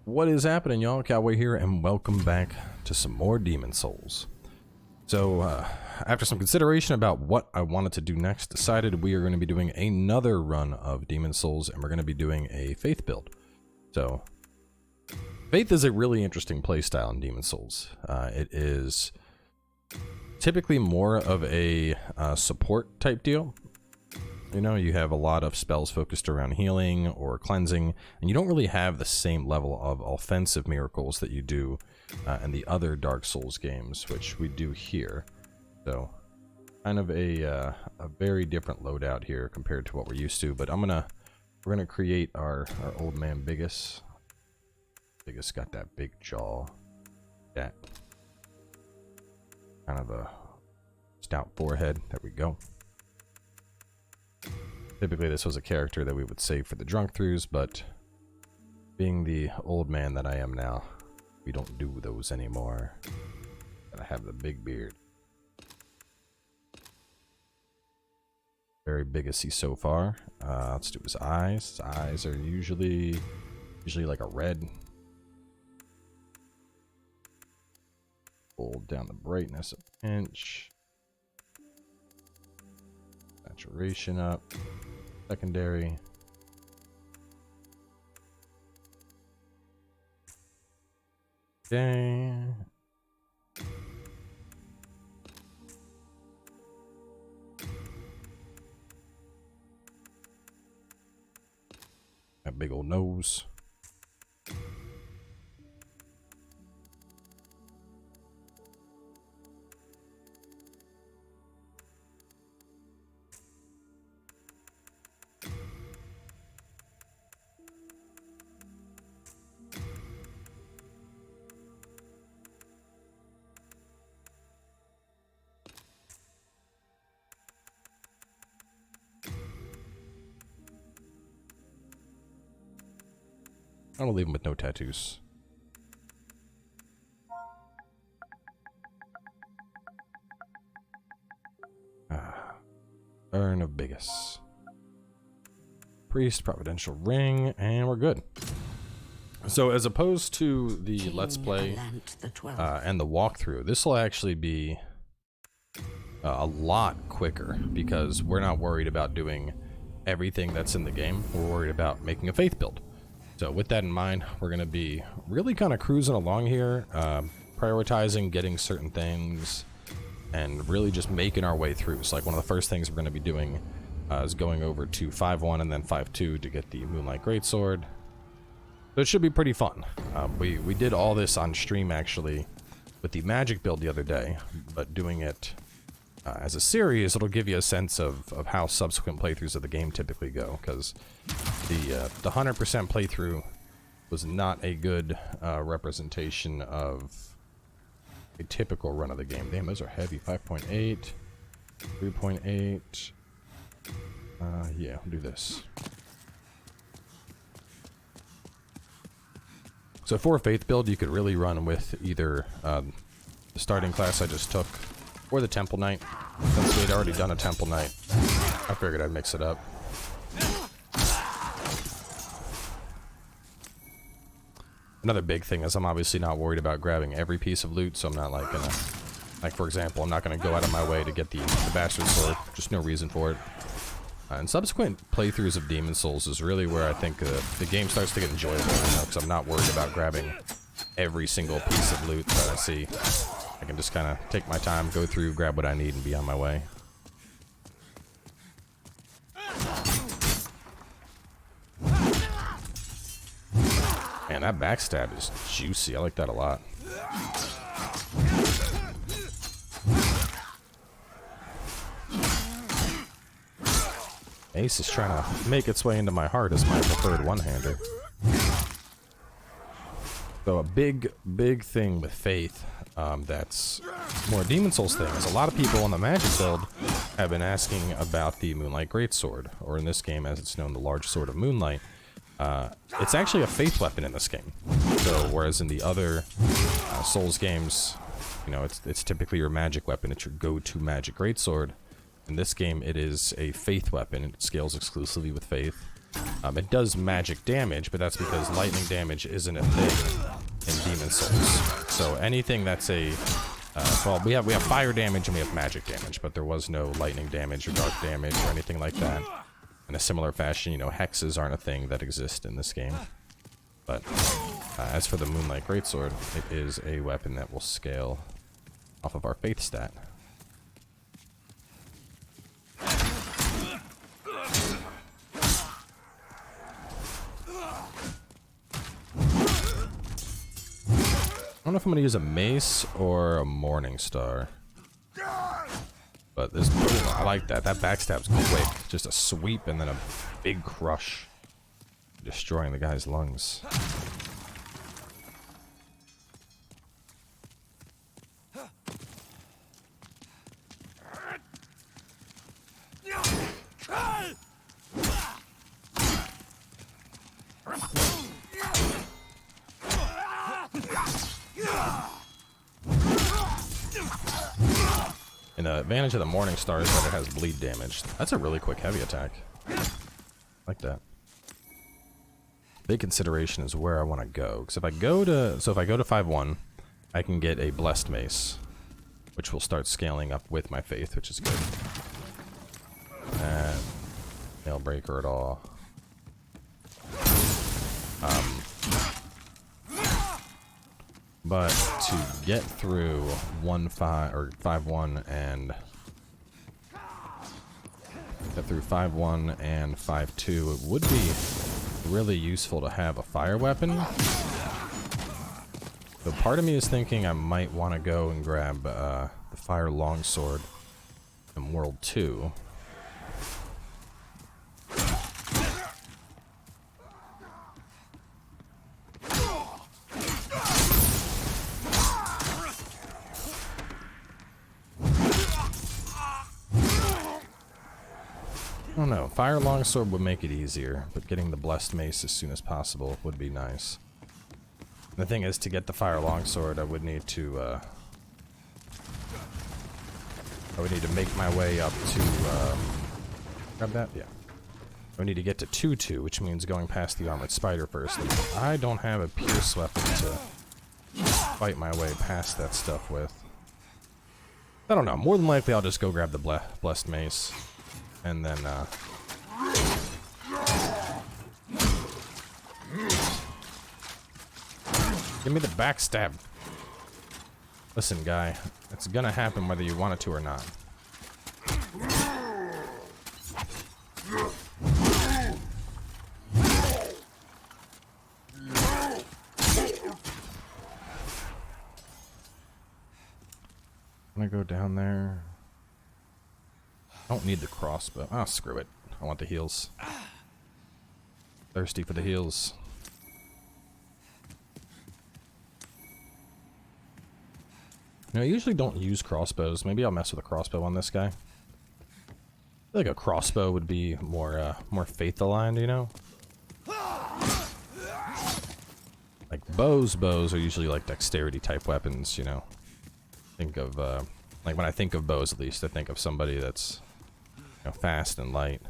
What is happening, y'all? Cowboy here, and welcome back to some more Demon Souls. So, after some consideration about what I wanted to do next, decided we are going to be doing another run of Demon Souls, and we're going to be doing a Faith build. So, Faith is a really interesting playstyle in Demon Souls. It is typically more of a support type deal. You know, you have a lot of spells focused around healing or cleansing, and you don't really have the same level of offensive miracles that you do in the other Dark Souls games, which we do here. So, kind of a very different loadout here compared to what we're used to. But we're gonna create our old man Bigus. Bigus got that big jaw, that kind of a stout forehead. There we go. Typically this was a character that we would save for the drunk-throughs, but being the old man that I am now, we don't do those anymore. Gotta have the big beard. Very Bigus-y so far. Let's do his eyes. His eyes are usually like a red. Hold down the brightness a pinch. Saturation up. Secondary. Okay. That big old nose. I'm gonna leave him with no tattoos. Urn of Bigus. Priest, Providential Ring, and we're good. So as opposed to the Let's Play and the walkthrough, this will actually be a lot quicker because we're not worried about doing everything that's in the game. We're worried about making a Faith build. So with that in mind, we're going to be really kind of cruising along here, prioritizing getting certain things, and really just making our way through. So like one of the first things we're going to be doing is going over to 5-1 and then 5-2 to get the Moonlight Greatsword. So it should be pretty fun. We did all this on stream actually with the Magic build the other day, but doing it as a series, it'll give you a sense of how subsequent playthroughs of the game typically go, because the 100% playthrough was not a good representation of a typical run of the game. Damn, those are heavy. 5.8, 3.8. Yeah, I'll do this. So for a Faith build, you could really run with either the starting class I just took, or the Temple Knight. Since we'd already done a Temple Knight, I figured I'd mix it up. Another big thing is I'm obviously not worried about grabbing every piece of loot, so I'm not like gonna, like for example, I'm not gonna go out of my way to get the Bastard Sword. Just no reason for it. And subsequent playthroughs of Demon Souls is really where I think the game starts to get enjoyable, you know, because I'm not worried about grabbing every single piece of loot that I see. I can just kind of take my time, go through, grab what I need, and be on my way. Man, that backstab is juicy. I like that a lot. Ace is trying to make its way into my heart as my preferred one-hander. So a big thing with Faith that's more a Demon Souls thing is a lot of people on the Magic build have been asking about the Moonlight Greatsword, or in this game as it's known, the Large Sword of Moonlight. It's actually a Faith weapon in this game. So whereas in the other Souls games, you know, it's typically your magic weapon, it's your go-to magic greatsword. In this game, it is a Faith weapon. It scales exclusively with Faith. It does magic damage, but that's because lightning damage isn't a thing in Demon Souls. So anything that's a well, we have fire damage and we have magic damage, but there was no lightning damage or dark damage or anything like that. In a similar fashion, you know, hexes aren't a thing that exist in this game. But as for the Moonlight Greatsword, it is a weapon that will scale off of our faith stat. I don't know if I'm going to use a mace or a morning star. But this, I like that. That backstab's quick. Just a sweep and then a big crush. Destroying the guy's lungs. And the advantage of the Morning Star is that it has bleed damage. That's a really quick heavy attack. Like that. Big consideration is where I want to go. Because if I go to 5-1, I can get a Blessed Mace, which will start scaling up with my faith, which is good. Nail breaker at all. But to get through 5-1 and get through 5-1 and 5-2, it would be really useful to have a fire weapon. So part of me is thinking I might want to go and grab the fire longsword in World 2. I don't know, fire longsword would make it easier, but getting the blessed mace as soon as possible would be nice. The thing is, to get the fire longsword, I would need to make my way up to grab that? Yeah. I would need to get to 2-2, which means going past the armored spider first. And I don't have a pierce weapon to fight my way past that stuff with. I don't know, more than likely I'll just go grab the blessed mace. And then, give me the backstab. Listen, guy, it's gonna happen whether you want it to or not. I'm gonna go down there. I don't need the crossbow. Oh, screw it. I want the heals. Thirsty for the heals. You know, I usually don't use crossbows. Maybe I'll mess with a crossbow on this guy. I feel like a crossbow would be more faith aligned, you know? Like bows are usually like dexterity type weapons, you know? Think of, like when I think of bows at least, I think of somebody that's, you know, fast and light.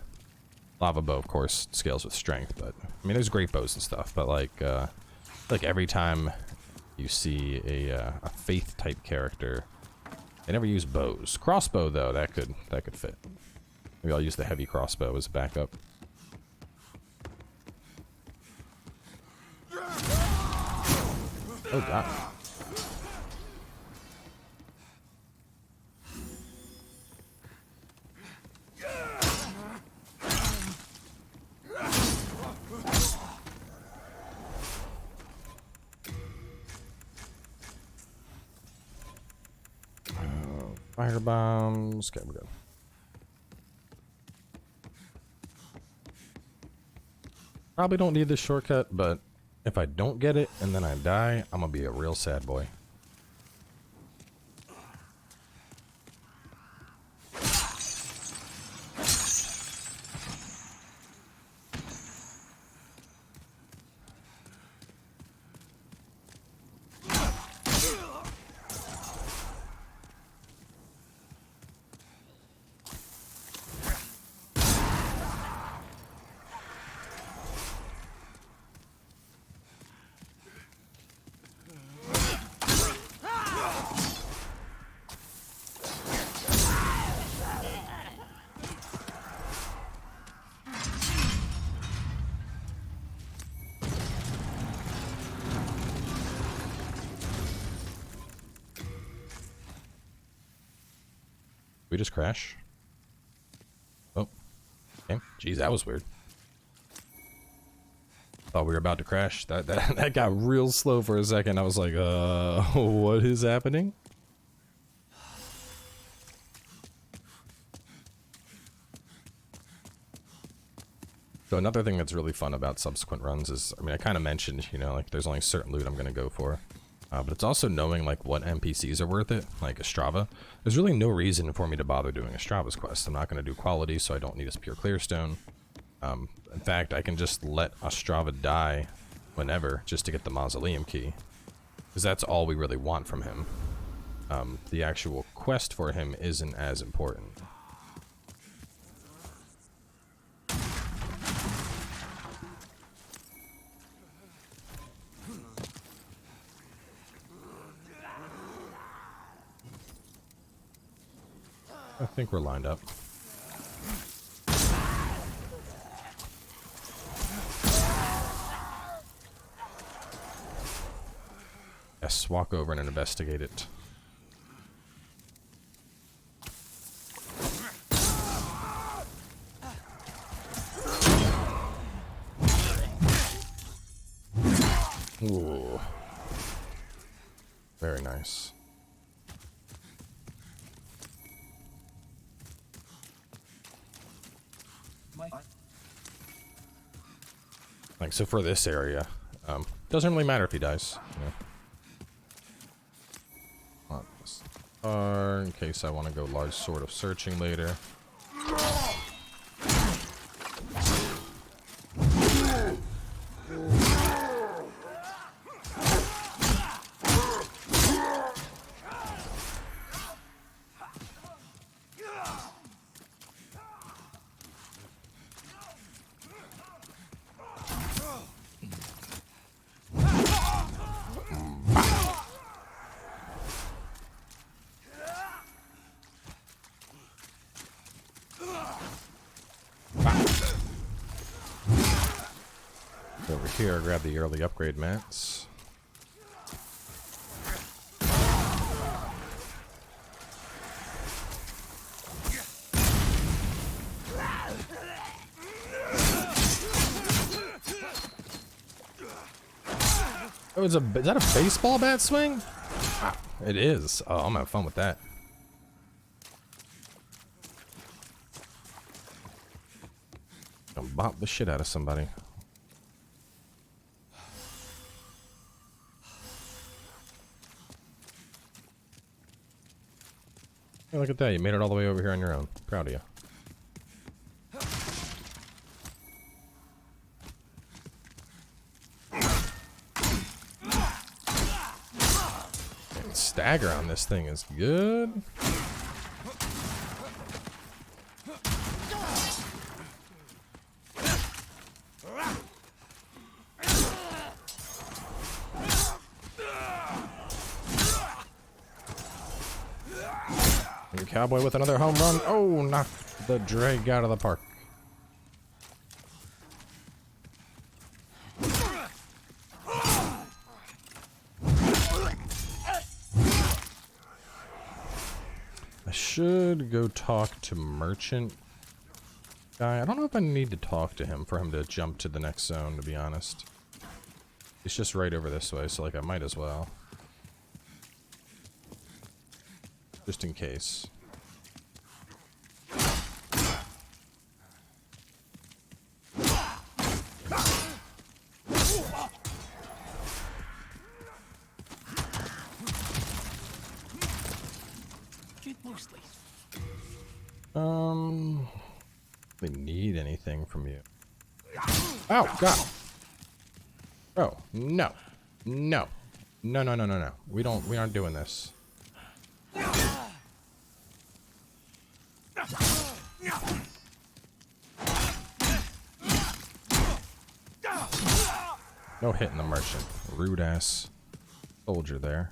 Lava bow, of course, scales with strength, but I mean, there's great bows and stuff. But like every time you see a faith type character, they never use bows. Crossbow though, that could fit. Maybe I'll use the heavy crossbow as a backup. Oh god. Fire bombs. Okay, we're good. Probably don't need this shortcut, but if I don't get it and then I die, I'm gonna be a real sad boy. We just crash? Oh. Okay. Jeez, that was weird. Thought we were about to crash. That got real slow for a second. I was like, what is happening? So another thing that's really fun about subsequent runs is, I mean, I kind of mentioned, you know, like there's only certain loot I'm going to go for. But it's also knowing like what NPCs are worth it, like Ostrava. There's really no reason for me to bother doing Ostrava's quest. I'm not going to do quality, so I don't need a pure clearstone. In fact, I can just let Ostrava die whenever, just to get the mausoleum key. Because that's all we really want from him. The actual quest for him isn't as important. I think we're lined up. Yes, walk over and investigate it. Ooh. Very nice. Like, so for this area, doesn't really matter if he dies, you know. In case I want to go large sword of searching later. Over here, grab the early upgrade mats. Oh, is that a baseball bat swing? Ah, it is. Oh, I'm having fun with that. Gonna bop the shit out of somebody. Hey, look at that, you made it all the way over here on your own. Proud of you. Man, stagger on this thing is good. Cowboy with another home run. Oh, knocked the drag out of the park. I should go talk to Merchant guy. I don't know if I need to talk to him for him to jump to the next zone, to be honest. It's just right over this way, so like I might as well. Just in case. They need anything from you. Oh god. Oh, no. No. No, no, no, no, no. We aren't doing this. No hitting the merchant. Rude ass soldier there.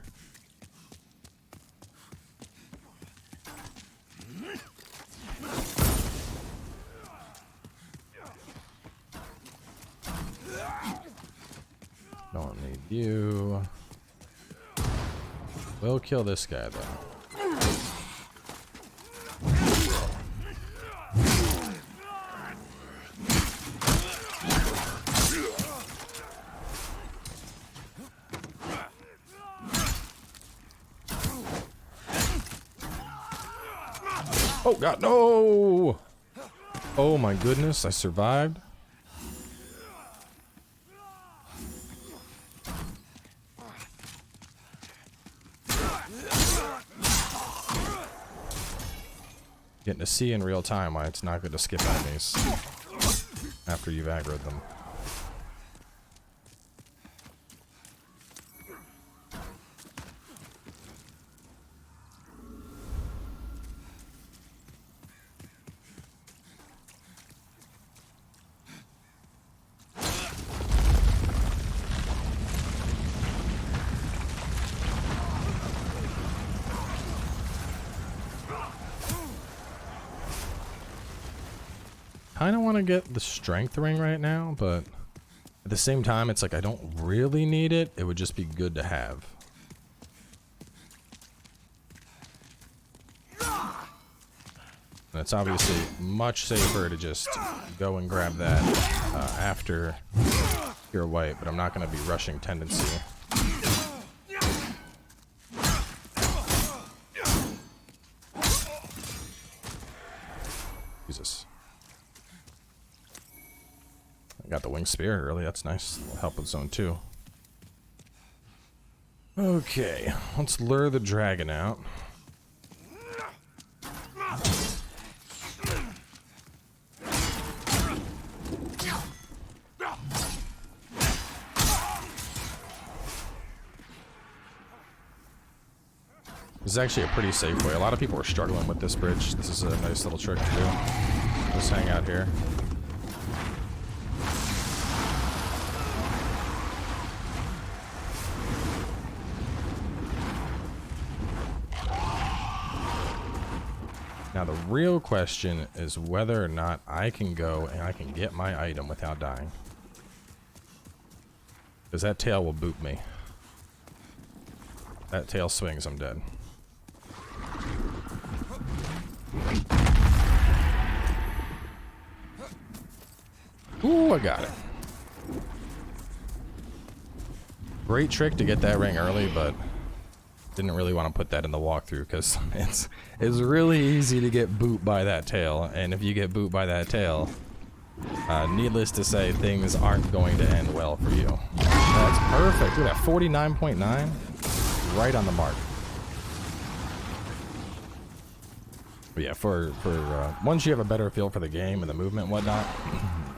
Don't need you. We'll kill this guy though. Oh god, no! Oh my goodness, I survived. Getting to see in real time why it's not good to skip enemies after you've aggroed them. Kind of want to get the strength ring right now, but at the same time, it's like I don't really need it. It would just be good to have. And it's obviously much safer to just go and grab that after you're white, but I'm not going to be rushing tendency. Jesus. Got the wing spear early, that's nice. Will help with zone 2. Okay, let's lure the dragon out. This is actually a pretty safe way. A lot of people are struggling with this bridge. This is a nice little trick to do. Just hang out here. Now the real question is whether or not I can go and I can get my item without dying. Because that tail will boot me. That tail swings, I'm dead. Ooh, I got it. Great trick to get that ring early, but didn't really want to put that in the walkthrough because it's really easy to get booped by that tail, and if you get booped by that tail, needless to say, things aren't going to end well for you. That's perfect. Look at that, 49.9, right on the mark. But yeah, for once you have a better feel for the game and the movement and whatnot,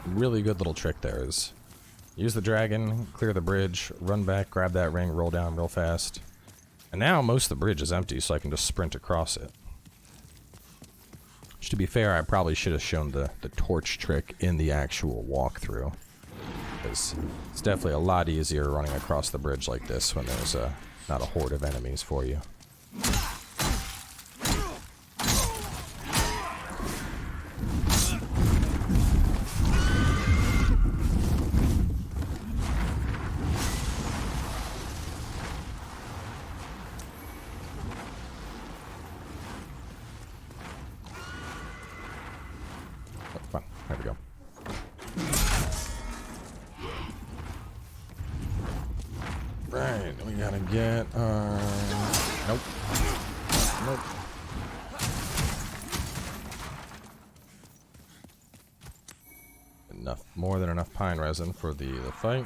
really good little trick there is use the dragon, clear the bridge, run back, grab that ring, roll down real fast. And now most of the bridge is empty, so I can just sprint across it. Which, to be fair, I probably should have shown the torch trick in the actual walkthrough. Because it's definitely a lot easier running across the bridge like this when there's not a horde of enemies for you. There we go. Right, we gotta get nope. Nope. Enough, more than enough pine resin for the fight.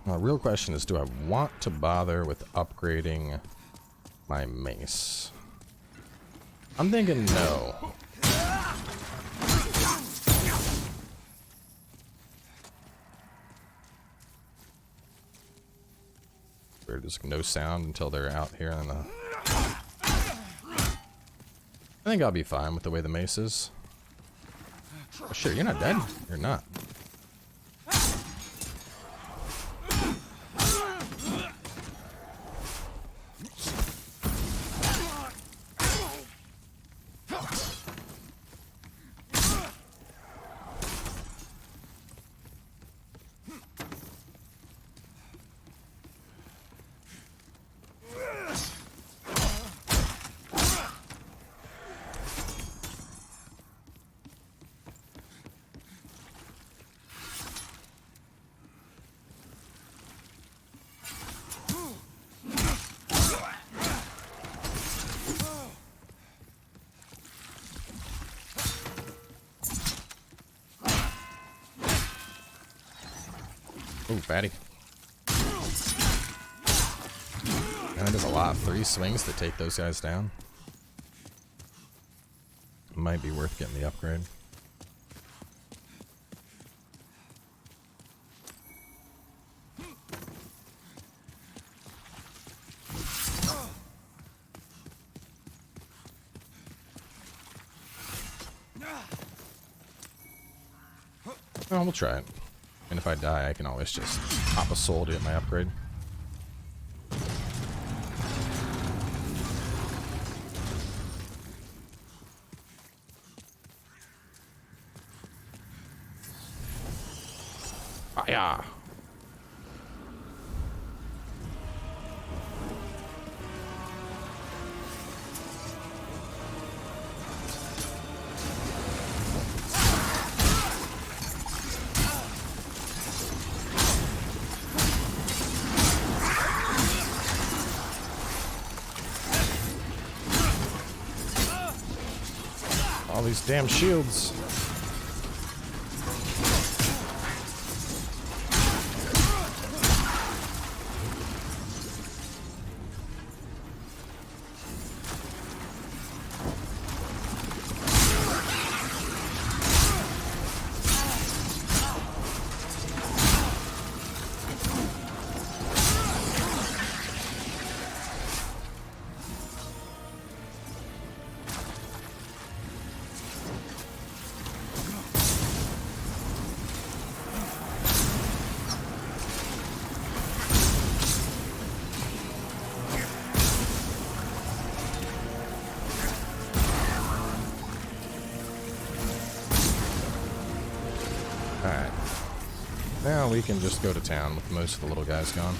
Now, the real question is, do I want to bother with upgrading my mace? I'm thinking no. Weird, there's no sound until they're out here in the... I think I'll be fine with the way the mace is. Oh, sure, you're not dead. You're not. Ooh, fatty. And it does a lot. 3 swings to take those guys down. Might be worth getting the upgrade. Oh, we'll try it. And if I die, I can always just pop a soul to get my upgrade. Fire! All these damn shields. Alright. Now we can just go to town with most of the little guys gone.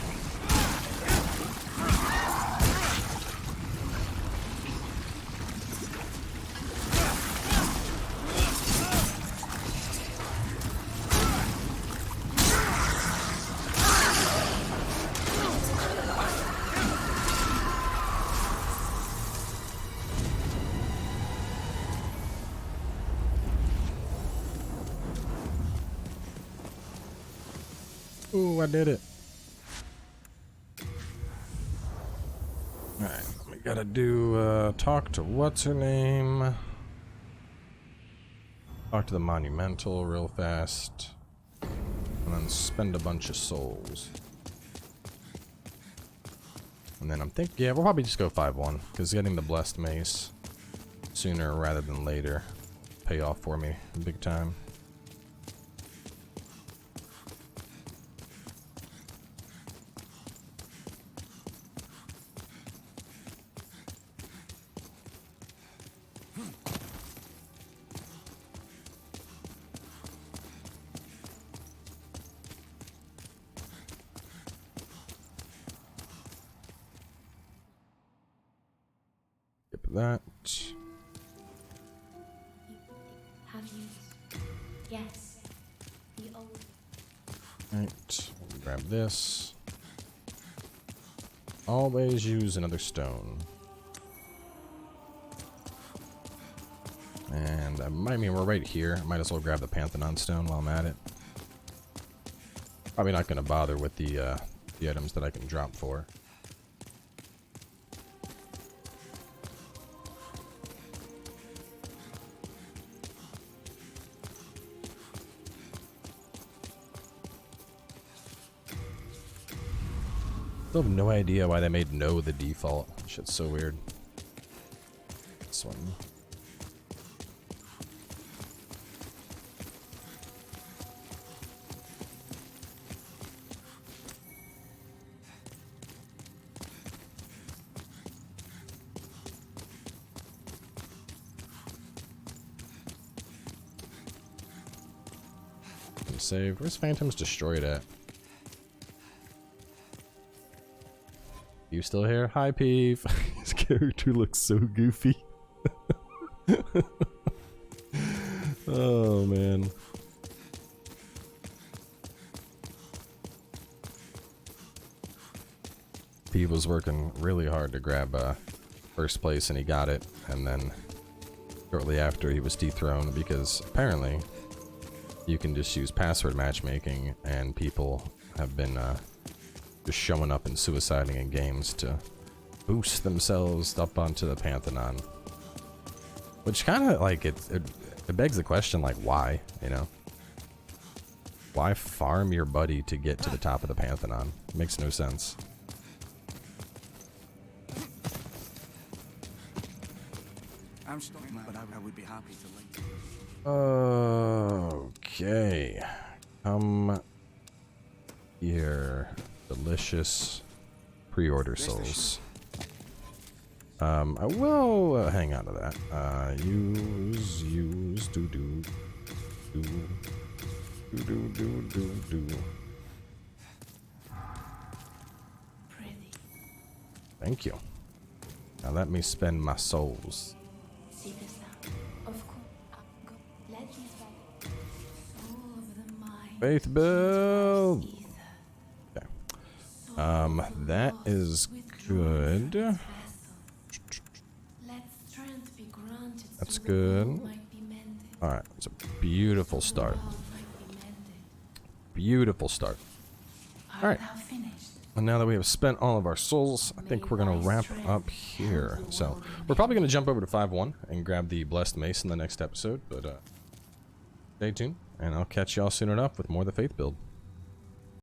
Ooh, I did it. Alright, we gotta do, talk to what's her name? Talk to the monumental real fast. And then spend a bunch of souls. And then I'm thinking, yeah, we'll probably just go 5-1, because getting the blessed mace sooner rather than later pay off for me big time. That. Have you? Yes. The old. Right. Grab this. Always use another stone. And I mean, we're right here. Might as well grab the Pantheon stone while I'm at it. Probably not going to bother with the items that I can drop for. I have no idea why they made no the default. Shit's so weird. This one. Save. Where's Phantom's destroyed at? You still here? Hi, Peeve. His character looks so goofy. Oh, man. Peeve was working really hard to grab first place, and he got it. And then shortly after, he was dethroned because apparently you can just use password matchmaking, and people have been just showing up and suiciding in games to boost themselves up onto the Pantheon. Which kind of, like, it begs the question, like, why, you know? Why farm your buddy to get to the top of the Pantheon? It makes no sense. I'm starting, but I would be happy to link. Okay. Come here. Delicious pre-order souls. I will hang on to that. Use, do. Pretty. Thank you. Now let me spend my souls. See this now? Of course. Go. Legends back. Soul of the mind. Faith build. Ether. Okay. That is good. Let strength be granted. That's so the good. world might be mended. All right. It's a beautiful start. The world might be mended. Beautiful start. All right. Art thou finished? And now that we have spent all of our souls, I think we're going to wrap up here. So we're probably going to jump over to 5-1 and grab the Blessed Mace in the next episode. But stay tuned, and I'll catch y'all soon enough with more of the Faith build.